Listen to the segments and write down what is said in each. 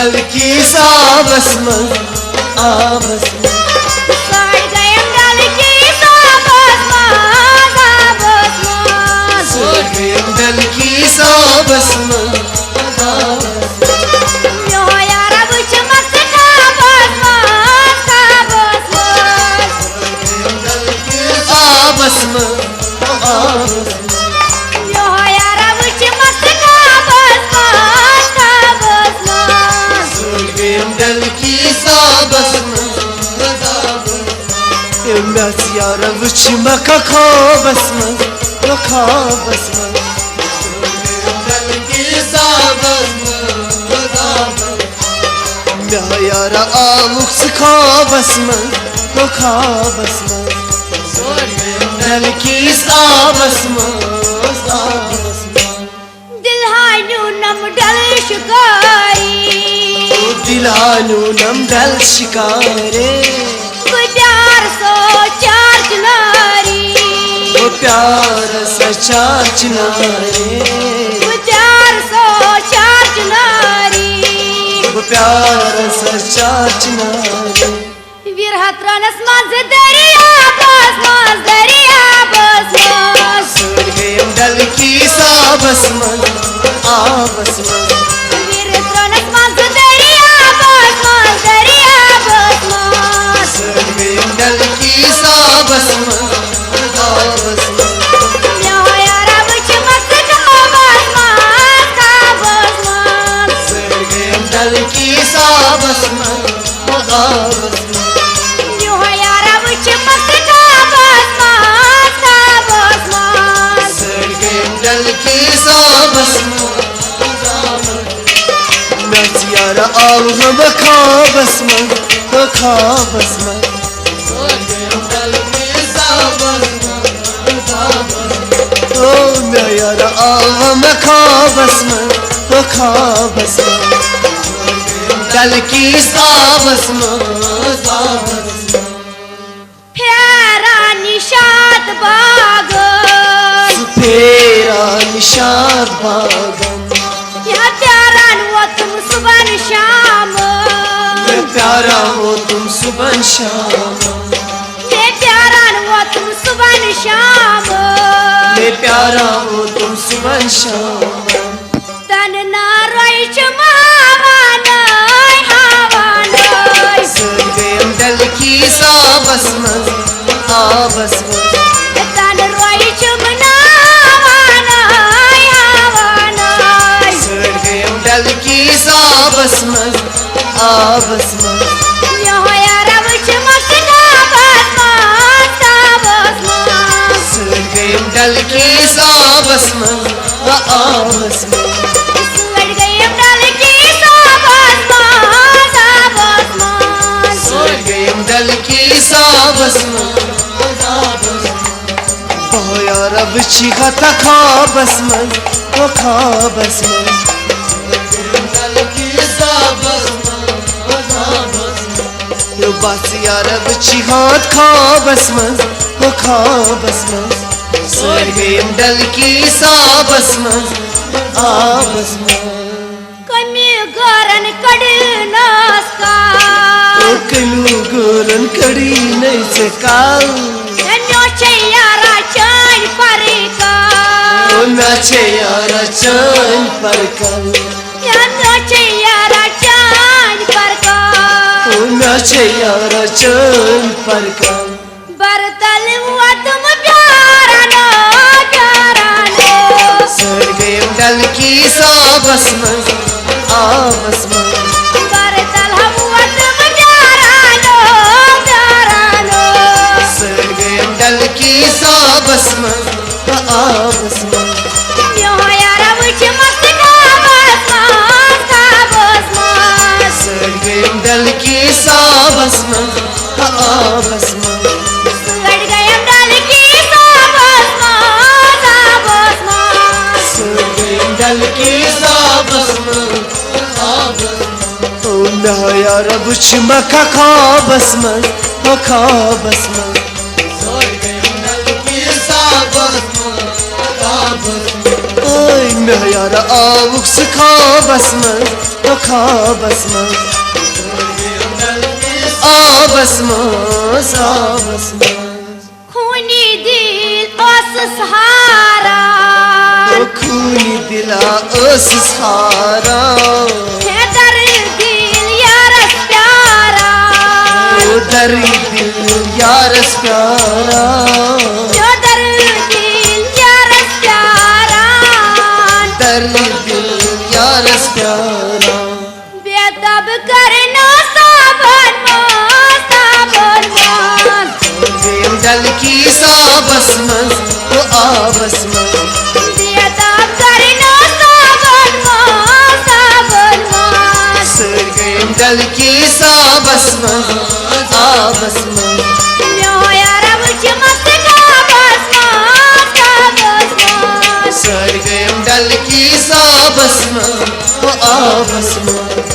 डल की साबस मज आबस मज सड़ गयम डल की साबस मज आबस मज सड़ गयम डल की साबस मज यो यारा बुच मस्त काबस मज काबस मज डल की आबस मज आबस यो यारा बुच मस्त काबस मज काबस मज डल की साबस मज आबस यारा बुच मका खाबस मज खाबस मज डल की साबस मज आबस यारा आमुक्स खाबस मज खाबस मज डल की साबस मज आबस दिलहानू नम डल शिकारी दिलानू नम डल शिकारे वो प्यार सो चार चिनारी वो प्यार सचार चिनारे वो प्यार सो चार चिनारी वो प्यार सचार चिनारे विरहत रनस मज दरिया बस मज दरिया बस मज सड़ गयम डल की साबस मज आबस मज विरहत रनस मज दरिया बस मज सड़ गयम डल की साबस मज आबस मज यो यारा बुच मस्त काबस मज काबस मज सड़ गयम डल की साबस मज आबस मज यो यारा बुच मस्त काबस मज काबस मज सड़ गयम डल की साबस मज आबस यारा आव हम खाबस मज खाबस मज सड़ गयम डल की साबस मज आबस ओ मैं यारा आव हम खाबस मज खाबस मज डल की साबस मज आबस फेरा निशात बागन फेरा निशाद बागन या प्यारा वो तुम सुबह शाम मैं प्यारा हो तुम सुबह शाम मैं प्यारा वो तुम सुबह शाम मैं प्यारा हो तुम सुबह शाम तन ना रोई चमावानय हावानय सड़ गयम डल की साबस मज आबस मज तन रोई चमनावानय हावानय सड़ गयम डल की साबस मज आबस मज यो यारा बुच मस्त काबस मज काबस मज सड़ गयम डल की साबस मज आबस मज सड़ गयम डल की साबस मज आबस मज सड़ गयम डल की साबस मज आबस यारा बिछी खाता खाबस मज खाबस मज डल की साबस मज आबस यो बास यारा बिछी हाथ खाबस मज खाबस मज सड़ गयम डल की साबस मज आबस मज कमी गरन कडनस का कलू गोरन कड़ी नहीं से काल न्यो छे यारा चान परे का नाचे यारा चांद पर कल न्यो छे यारा चान पर का नाचे यारा चांद पर कल बरतल हुआ तुम प्यारा नो सड़ गयम डल की साबस मज आबस मज बरतल हुआ तुम प्यारा नो सड़ गयम डल की साबस मज आबस मज यो यारा बुच मस्त काबस मज काबस मज सड़ गयम डल की साबस मज आबस मज सड़ गयम डल की साबस मज आबस मज सड़ गयम डल की साबस मज आबस ओ ना यारा बुच मका खाबस मज खाबस मज सड़ गयम डल की साबस मज आबस ओय मे यार आउक खाबस मज खाबस मज आबस मज आबस मज खूनी दिल ओसस हारा खूनी दिला ओस हारा है दर्द दिल यारस प्यारा दर्द दिल यारस प्यारा जो दर्द दिल यारस प्यारा दर्द दिल यारस प्यारा बेदब करना साबन मान डल की साबस मज तो आबस मज बेदब करना साबन मान सर गए डल की साबस मज आबस मज सर गए डल की साबस मज तो आबस मज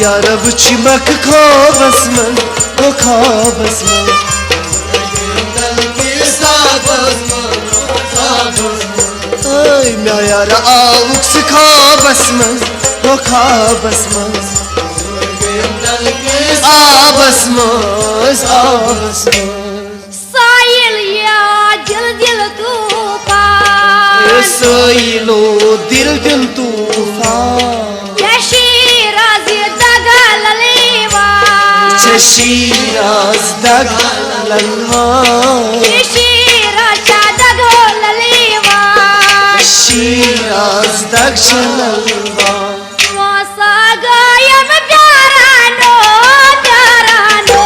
यार वुच मक खाबस मन ओ खाबस मन ओय मैं यार आउक खाबस मन ओ खाबस मन आबस मन आबस मन साइल या दिल दिल तूफान सोइलो दिल दिल तूफान Shiraz dag lalwa Shiraz dag lalwa Shiraz dag lalwa Wasa gayam pyarano pyarano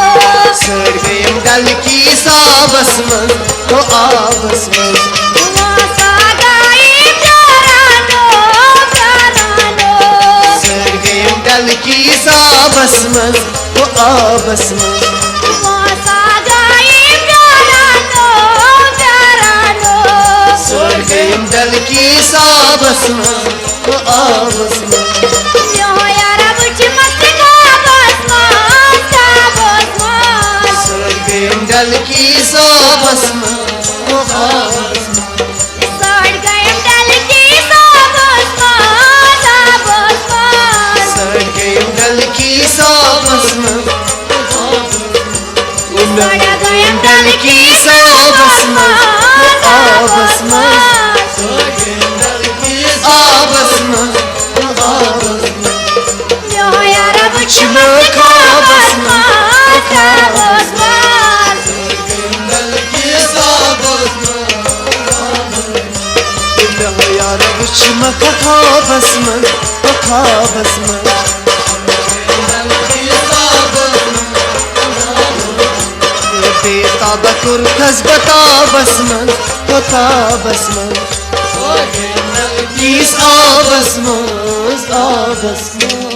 Sar gayam dal ki sabas man to abas man Wasa gayam pyarano pyarano Sar gayam dal ki sabas man तो आबस में वासा गाए प्यारानो प्यारानो sir गयम डल की साबस में तो आबस में यो यार मुझ मत खाबस मान सर गयम डल की साबस में तो आबस में सर गयम डल की साबस मान सर गयम डल की साबस में डल की साबस में आबस में आबस में आबस में यो यार मुझ मत खाबस में खाबस मान डल की साबस में यार वुच मक खाबस में खाबस में बेताबकुर खस बताबस मन बताबस मन किस आबस मन आबस मन